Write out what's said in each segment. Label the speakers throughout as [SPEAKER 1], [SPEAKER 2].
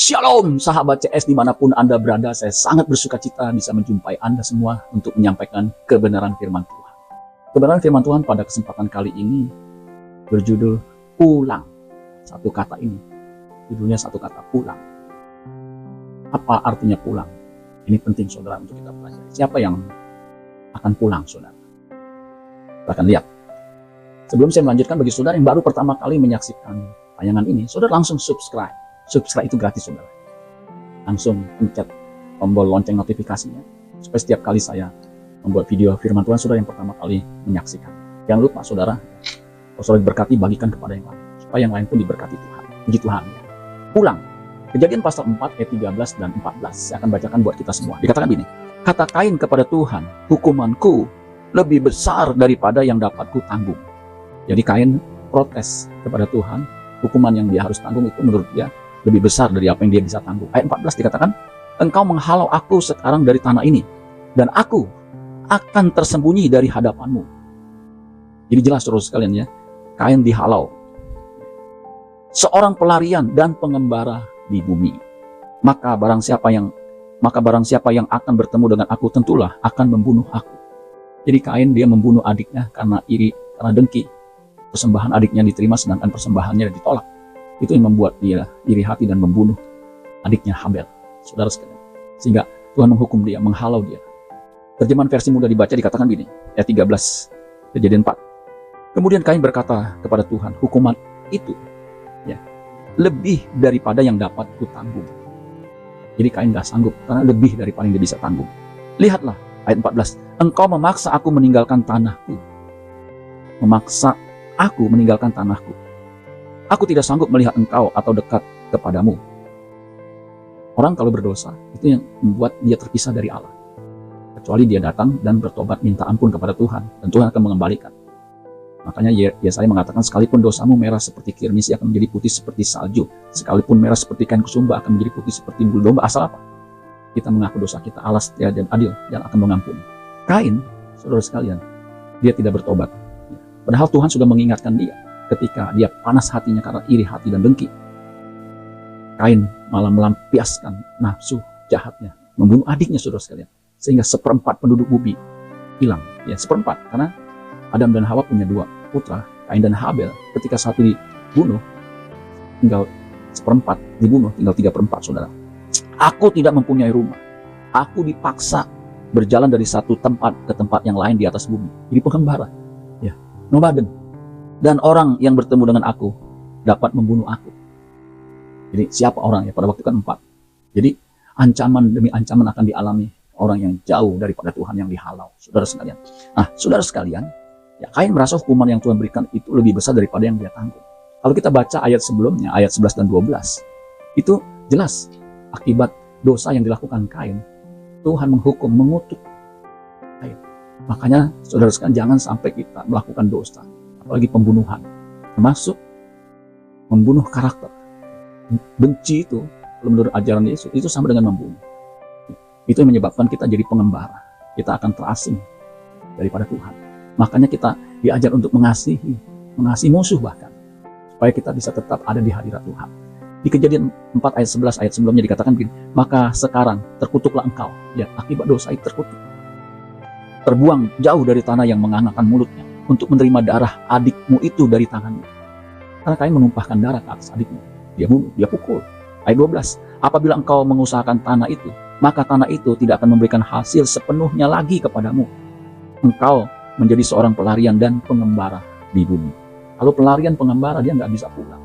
[SPEAKER 1] Shalom sahabat CS dimanapun Anda berada, saya sangat bersuka cita bisa menjumpai Anda semua untuk menyampaikan kebenaran firman Tuhan. Kebenaran firman Tuhan pada kesempatan kali ini berjudul pulang. Satu kata ini, judulnya satu kata, pulang. Apa artinya pulang? Ini penting saudara untuk kita pelajari. Siapa yang akan pulang saudara? Kita akan lihat. Sebelum saya melanjutkan, bagi saudara yang baru pertama kali menyaksikan tayangan ini, saudara langsung subscribe. Subscribe itu gratis saudara. Langsung pencet tombol lonceng notifikasinya supaya setiap kali saya membuat video firman Tuhan, saudara yang pertama kali menyaksikan. Jangan lupa saudara, kalau saudara diberkati, bagikan kepada yang lain supaya yang lain pun diberkati Tuhan. Puji Tuhan. Pulang. Kejadian pasal 4 ayat 13 dan 14. Saya akan bacakan buat kita semua. Dikatakan begini, kata Kain kepada Tuhan, hukumanku lebih besar daripada yang dapat ku tanggung. Jadi Kain protes kepada Tuhan, hukuman yang dia harus tanggung itu menurut dia lebih besar dari apa yang dia bisa tanggung. Ayat 14 dikatakan, engkau menghalau aku sekarang dari tanah ini, dan aku akan tersembunyi dari hadapanmu. Jadi jelas saudara sekalian ya, Kain dihalau. Seorang pelarian dan pengembara di bumi. Maka barang siapa yang akan bertemu dengan aku tentulah akan membunuh aku. Jadi Kain dia membunuh adiknya karena iri, karena dengki. Persembahan adiknya diterima sedangkan persembahannya ditolak. Itu yang membuat dia iri hati dan membunuh adiknya Habel, saudara sekalian. Sehingga Tuhan menghukum dia, menghalau dia. Terjemahan versi mudah dibaca dikatakan begini, ayat 13, Kejadian 4. Kemudian Kain berkata kepada Tuhan, hukuman itu ya lebih daripada yang dapat ku tanggung. Jadi Kain gak sanggup karena lebih daripada yang dia bisa tanggung. Lihatlah ayat 14, engkau memaksa aku meninggalkan tanahku. Memaksa aku meninggalkan tanahku. Aku tidak sanggup melihat engkau atau dekat kepadamu. Orang kalau berdosa, itu yang membuat dia terpisah dari Allah. Kecuali dia datang dan bertobat minta ampun kepada Tuhan. Dan Tuhan akan mengembalikan. Makanya Yesaya mengatakan, sekalipun dosamu merah seperti kirmis, akan menjadi putih seperti salju. Sekalipun merah seperti kain kusumba, akan menjadi putih seperti bulu domba. Asal apa? Kita mengaku dosa kita, Allah setia dan adil, dan akan mengampuni. Kain, saudara sekalian, dia tidak bertobat. Padahal Tuhan sudah mengingatkan dia. Ketika dia panas hatinya karena iri hati dan dengki, Kain malah melampiaskan nafsu jahatnya, membunuh adiknya saudara sekalian, sehingga 1/4 penduduk bumi hilang. Ya 1/4, karena Adam dan Hawa punya 2 putra, Kain dan Habel. Ketika satu dibunuh, tinggal 1/4 dibunuh, tinggal 3/4 saudara. Aku tidak mempunyai rumah, aku dipaksa berjalan dari satu tempat ke tempat yang lain di atas bumi. Jadi pengembara, ya, nomaden. Dan orang yang bertemu dengan aku dapat membunuh aku. Jadi siapa orangnya? Pada waktu kan 4. Jadi ancaman demi ancaman akan dialami orang yang jauh daripada Tuhan yang dihalau. Saudara sekalian. Nah, saudara sekalian, ya Kain merasa hukuman yang Tuhan berikan itu lebih besar daripada yang dia tanggung. Kalau kita baca ayat sebelumnya, ayat 11 dan 12, itu jelas akibat dosa yang dilakukan Kain, Tuhan menghukum, mengutuk Kain. Makanya saudara sekalian, jangan sampai kita melakukan dosa, apalagi pembunuhan, termasuk membunuh karakter. Benci itu, menurut ajaran Yesus, itu sama dengan membunuh. Itu yang menyebabkan kita jadi pengembara. Kita akan terasing daripada Tuhan. Makanya kita diajar untuk mengasihi musuh bahkan, supaya kita bisa tetap ada di hadirat Tuhan. Di Kejadian 4 ayat 11, ayat sebelumnya dikatakan begini, maka sekarang terkutuklah engkau. Ya, akibat dosa itu terkutuk. Terbuang jauh dari tanah yang menganga-ngakan mulutnya, untuk menerima darah adikmu itu dari tanganmu. Karena Kain menumpahkan darah ke atas adiknya. Dia bunuh, dia pukul. Ayat 12. Apabila engkau mengusahakan tanah itu, maka tanah itu tidak akan memberikan hasil sepenuhnya lagi kepadamu. Engkau menjadi seorang pelarian dan pengembara di bumi. Kalau pelarian pengembara, dia nggak bisa pulang.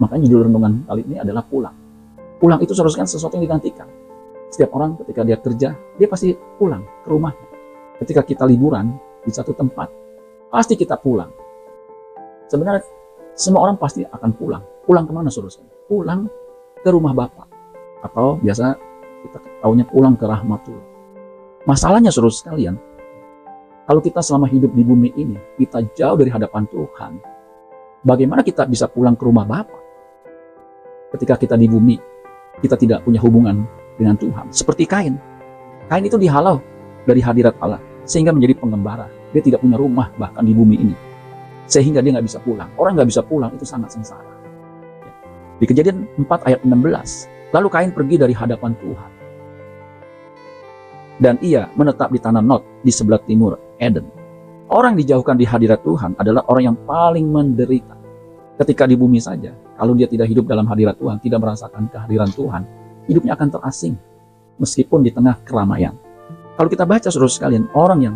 [SPEAKER 1] Makanya judul renungan kali ini adalah pulang. Pulang itu seharusnya sesuatu yang digantikan. Setiap orang ketika dia kerja, dia pasti pulang ke rumahnya. Ketika kita liburan di satu tempat, pasti kita pulang. Sebenarnya semua orang pasti akan pulang. Pulang kemana saudara? Pulang ke rumah Bapa. Atau biasa kita tahunya pulang ke rahmatullah. Masalahnya saudara sekalian, kalau kita selama hidup di bumi ini, kita jauh dari hadapan Tuhan, bagaimana kita bisa pulang ke rumah Bapa? Ketika kita di bumi, kita tidak punya hubungan dengan Tuhan. Seperti Kain. Kain itu dihalau dari hadirat Allah, sehingga menjadi pengembara. Dia tidak punya rumah bahkan di bumi ini, sehingga dia nggak bisa pulang. Orang nggak bisa pulang itu sangat sengsara. Di Kejadian 4 ayat 16, Lalu Kain pergi dari hadapan Tuhan. Dan ia menetap di tanah Nod di sebelah timur Eden. Orang dijauhkan di hadirat Tuhan adalah orang yang paling menderita. Ketika di bumi saja, kalau dia tidak hidup dalam hadirat Tuhan, tidak merasakan kehadiran Tuhan, hidupnya akan terasing meskipun di tengah keramaian. Kalau kita baca saudara sekalian, orang yang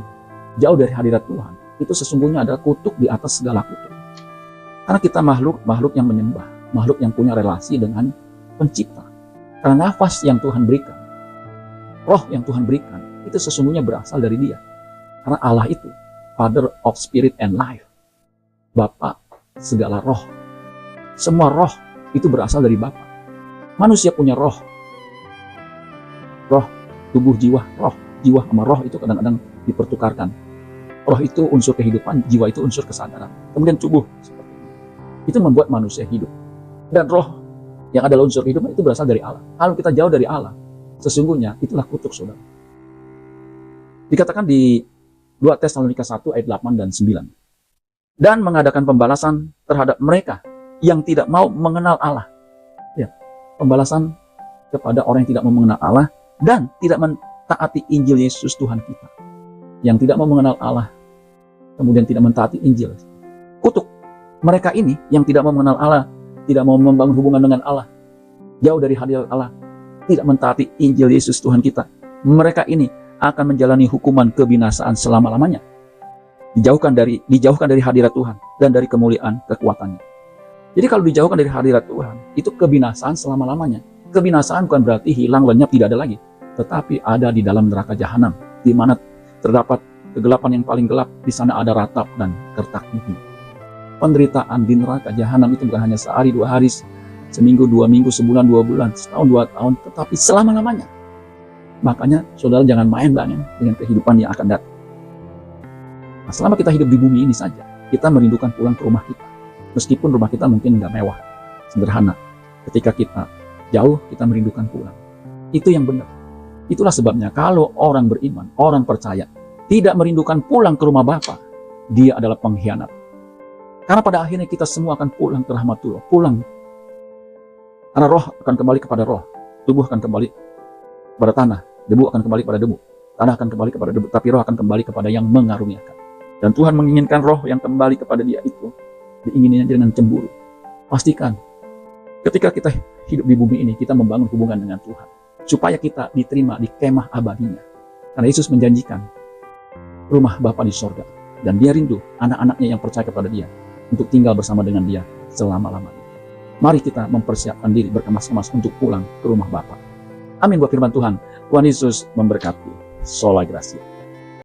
[SPEAKER 1] jauh dari hadirat Tuhan, itu sesungguhnya adalah kutuk di atas segala kutuk. Karena kita makhluk yang menyembah, makhluk yang punya relasi dengan pencipta. Karena nafas yang Tuhan berikan, roh yang Tuhan berikan, itu sesungguhnya berasal dari Dia. Karena Allah itu Father of Spirit and Life, Bapa segala roh. Semua roh itu berasal dari Bapa. Manusia punya roh, tubuh, jiwa, roh. Jiwa sama roh itu kadang-kadang dipertukarkan. Roh itu unsur kehidupan, jiwa itu unsur kesadaran. Kemudian tubuh seperti ini. Itu membuat manusia hidup. Dan roh yang adalah unsur hidup itu berasal dari Allah. Kalau kita jauh dari Allah, sesungguhnya itulah kutuk, saudara. Dikatakan di 2 Tesalonika 1 ayat 8 dan 9. Dan mengadakan pembalasan terhadap mereka yang tidak mau mengenal Allah. Ya, pembalasan kepada orang yang tidak mau mengenal Allah dan tidak mentaati Injil Yesus Tuhan kita. Yang tidak mau mengenal Allah, kemudian tidak mentaati Injil. Kutuk mereka ini yang tidak mau mengenal Allah, tidak mau membangun hubungan dengan Allah, jauh dari hadirat Allah, tidak mentaati Injil Yesus Tuhan kita. Mereka ini akan menjalani hukuman kebinasaan selama-lamanya. Dijauhkan dari hadirat Tuhan dan dari kemuliaan kekuatannya. Jadi kalau dijauhkan dari hadirat Tuhan, itu kebinasaan selama-lamanya. Kebinasaan bukan berarti hilang, lenyap, tidak ada lagi. Tetapi ada di dalam neraka jahanam, di mana terdapat kegelapan yang paling gelap. Di sana ada ratap dan kertak gigi. Penderitaan di neraka jahanam itu bukan hanya sehari, 2 hari, seminggu, 2 minggu, sebulan, 2 bulan, setahun, 2 tahun, tetapi selama-lamanya. Makanya saudara jangan main-main dengan kehidupan yang akan datang. Nah, selama kita hidup di bumi ini saja, kita merindukan pulang ke rumah kita. Meskipun rumah kita mungkin nggak mewah, sederhana. Ketika kita jauh, kita merindukan pulang. Itu yang benar. Itulah sebabnya kalau orang beriman, orang percaya, tidak merindukan pulang ke rumah Bapa, dia adalah pengkhianat. Karena pada akhirnya kita semua akan pulang ke rahmatullah, pulang. Karena roh akan kembali kepada roh, tubuh akan kembali kepada tanah, debu akan kembali kepada debu, tanah akan kembali kepada debu, tapi roh akan kembali kepada yang mengaruniakan. Dan Tuhan menginginkan roh yang kembali kepada dia itu, diingininya dengan cemburu. Pastikan, ketika kita hidup di bumi ini, kita membangun hubungan dengan Tuhan, supaya kita diterima di kemah abadinya. Karena Yesus menjanjikan rumah Bapa di sorga, dan dia rindu anak-anaknya yang percaya kepada dia, untuk tinggal bersama dengan dia selama-lamanya. Mari kita mempersiapkan diri berkemas-kemas untuk pulang ke rumah Bapa. Amin buat firman Tuhan. Tuhan Yesus memberkati. Sola Gracia.